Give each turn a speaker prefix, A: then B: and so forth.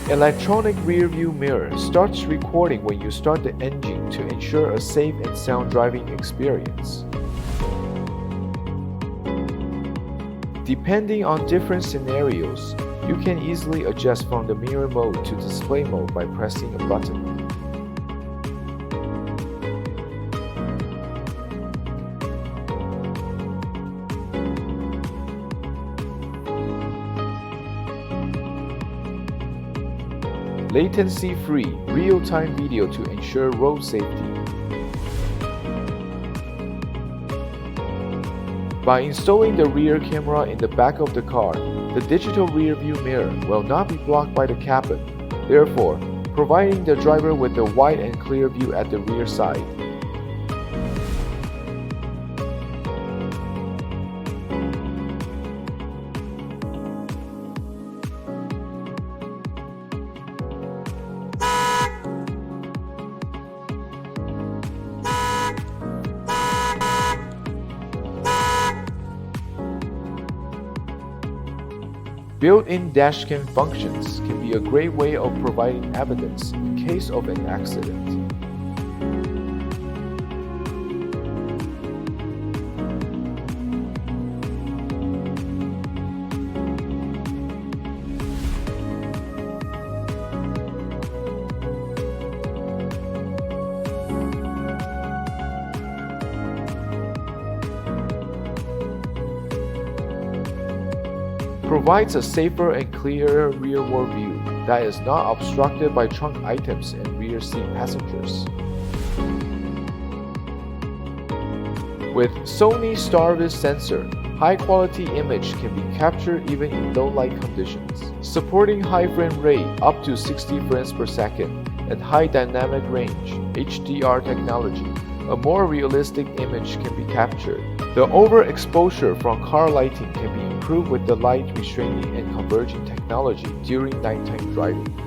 A: Electronic rearview mirror starts recording when you start the engine to ensure a safe and sound driving experience. Depending on different scenarios, you can easily adjust from the mirror mode to display mode by pressing a button. Latency-free, real-time video to ensure road safety. By installing the rear camera in the back of the car, the digital rearview mirror will not be blocked by the cabin, therefore, providing the driver with a wide and clear view at the rear side. Built-in dashcam functions can be a great way of providing evidence in case of an accident. Provides a safer and clearer rearward view that is not obstructed by trunk items and rear seat passengers. With Sony Starvis sensor, high-quality image can be captured even in low-light conditions, supporting high frame rate up to 60 frames per second and high dynamic range (HDR) technology. A more realistic image can be captured. The overexposure from car lighting can be improved with the light restraining and converging technology during nighttime driving.